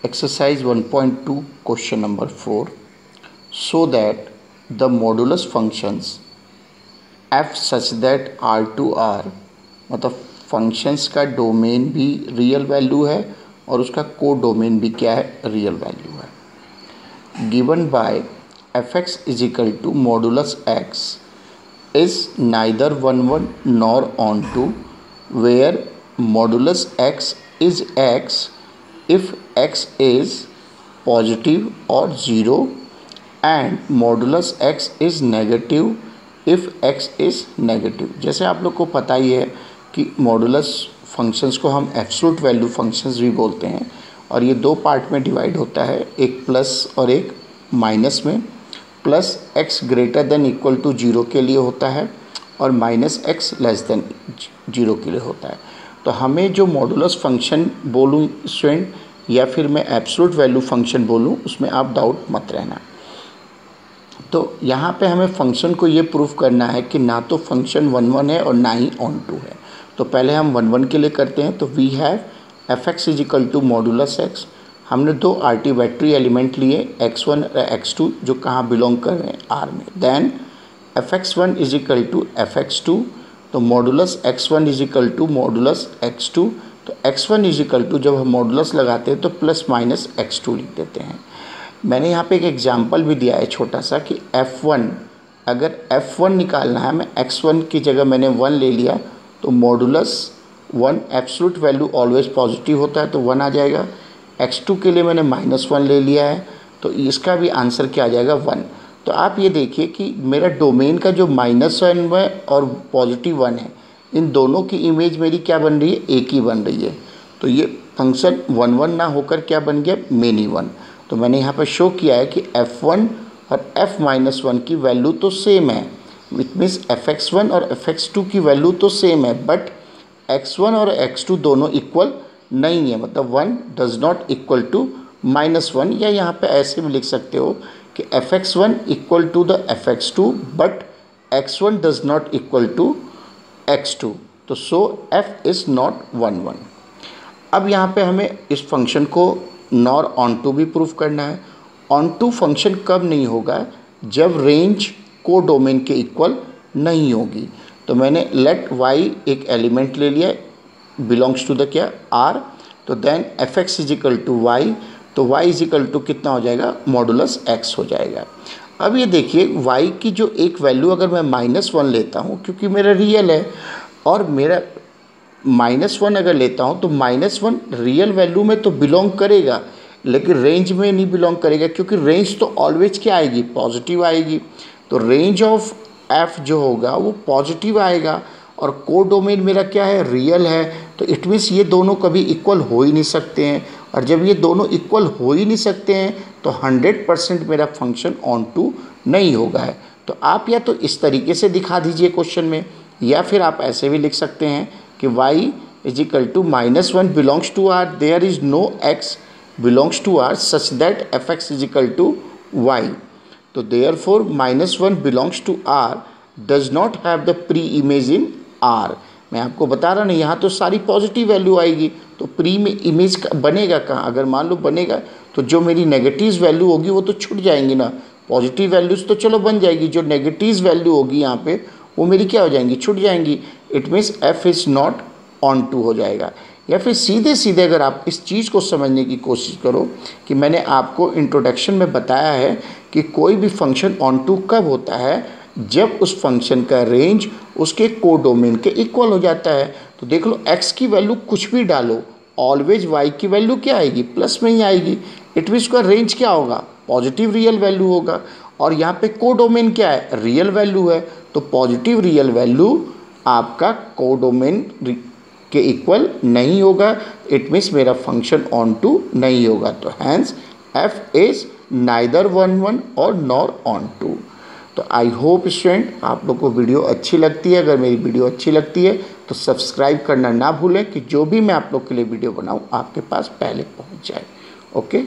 Exercise 1.2 question number 4. So that the modulus functions f such that R2R मतलब functions का domain भी real value है और उसका को डोमेन भी क्या है, रियल वैल्यू है. Given by f x is equal to modulus x is neither 1 nor onto where modulus x is x if x is positive or 0 and modulus x is negative if x is negative. जैसे आप लोग को पता ही है कि modulus functions को हम absolute value functions भी बोलते हैं और ये दो पार्ट में डिवाइड होता है, एक प्लस और एक माइनस में. Plus x greater than equal to 0 के लिए होता है और माइनस x लेस देन 0 के लिए होता है. तो हमें जो मॉडुलस फंक्शन बोलूँ स्टूडेंट या फिर मैं एब्सोल्यूट वैल्यू फंक्शन बोलूँ, उसमें आप डाउट मत रहना. तो यहाँ पे हमें फंक्शन को ये प्रूव करना है कि ना तो फंक्शन 1 है और ना ही ऑन टू है. तो पहले हम 1 के लिए करते हैं. तो we have f x is equal to modulus x. हमने दो आर्बिट्रेरी एलिमेंट लिए x1 और x2 जो कहाँ बिलोंग कर रहे हैं, R में. Then F X one is equal to F X two. तो modulus x1 is equal to modulus x2. तो x1 इज इक्वल टू जब हम मॉडुलस लगाते हैं तो प्लस माइनस x2 लिख देते हैं. मैंने यहाँ पे एक एग्जांपल भी दिया है छोटा सा कि f1, अगर f1 निकालना है, मैं x1 की जगह मैंने 1 ले लिया तो modulus 1 absolute value always positive होता है तो 1 आ जाएगा. x2 के लिए मैंने -1 ले लिया है तो इसका भी आंसर क्या आ जाएगा, 1. तो आप ये देखिए कि मेरा डोमेन का जो -1 है और पॉजिटिव 1 है, इन दोनों की इमेज मेरी क्या बन रही है, एक ही बन रही है. तो ये फंक्शन 1 ना होकर क्या बन गया, मेनी 1. तो मैंने यहाँ पर शो किया है कि f1 और f-1 की वैल्यू तो सेम है. इट मीन्स fx1 और fx2 की वैल्यू तो सेम है, बट x1 और x2 दोनों इक्वल नहीं है. मतलब 1 डज नॉट इक्वल टू -1. या यहाँ पे ऐसे भी लिख सकते हो कि fx1 equal to the fx2 but x1 does not equal to x2. तो सो f इज़ नॉट 1. अब यहाँ पे हमें इस फंक्शन को नॉर ऑन टू भी प्रूफ करना है. ऑन टू फंक्शन कब नहीं होगा, जब रेंज को डोमेन के इक्वल नहीं होगी. तो मैंने लेट y एक एलिमेंट ले लिया, बिलोंग्स टू द क्या, r. तो then F x is equal to Y. तो y इज इक्वल टू कितना हो जाएगा, मॉडुलस x हो जाएगा. अब ये देखिए y की जो एक वैल्यू अगर मैं -1 लेता हूँ, क्योंकि मेरा रियल है, और मेरा -1 अगर लेता हूँ तो -1 रियल वैल्यू में तो बिलोंग करेगा लेकिन रेंज में नहीं बिलोंग करेगा, क्योंकि रेंज तो ऑलवेज क्या आएगी, पॉजिटिव आएगी. तो रेंज ऑफ f जो होगा वो पॉजिटिव आएगा और को डोमेन मेरा क्या है, रियल है. तो इट मीन्स ये दोनों कभी इक्वल हो ही नहीं सकते हैं, और जब ये दोनों इक्वल हो ही नहीं सकते हैं तो 100% मेरा फंक्शन ऑन टू नहीं होगा है. तो आप या तो इस तरीके से दिखा दीजिए क्वेश्चन में, या फिर आप ऐसे भी लिख सकते हैं कि y is equal to -1 belongs to r, there is no x belongs to r such that F x is equal to Y. तो therefore -1 belongs to r does not have the pre image in r. मैं आपको बता रहा नहीं, यहाँ तो सारी positive value आएगी, तो प्री में इमेज बनेगा कहाँ, अगर मान लो बनेगा तो जो मेरी नेगेटिव वैल्यू होगी वो तो छूट जाएंगी ना. पॉजिटिव वैल्यूज़ तो चलो बन जाएगी, जो नेगेटिव वैल्यू होगी यहाँ पे वो मेरी क्या हो जाएंगी, छूट जाएंगी. It means f is not onto हो जाएगा. या फिर सीधे सीधे अगर आप इस चीज़ को समझने की कोशिश करो कि मैंने आपको इंट्रोडक्शन में बताया है कि कोई भी फंक्शन ऑन टू कब होता है, जब उस फंक्शन का रेंज उसके को डोमेन के इक्वल हो जाता है. तो देख लो x की वैल्यू कुछ भी डालो, ऑलवेज y की वैल्यू क्या आएगी, प्लस में ही आएगी. इट मीन्स उसका रेंज क्या होगा, पॉजिटिव रियल वैल्यू होगा. और यहाँ पे को डोमेन क्या है, रियल वैल्यू है. तो पॉजिटिव रियल वैल्यू आपका को डोमेन के इक्वल नहीं होगा. इट मीन्स मेरा फंक्शन ऑन टू नहीं होगा. तो हैंस f इज़ नाइदर 1 और नॉर ऑन टू. तो आई होप स्टूडेंट आप लोग को वीडियो अच्छी लगती है. अगर मेरी वीडियो अच्छी लगती है तो सब्सक्राइब करना ना भूलें कि जो भी मैं आप लोग के लिए वीडियो बनाऊं आपके पास पहले पहुंच जाए. ओके.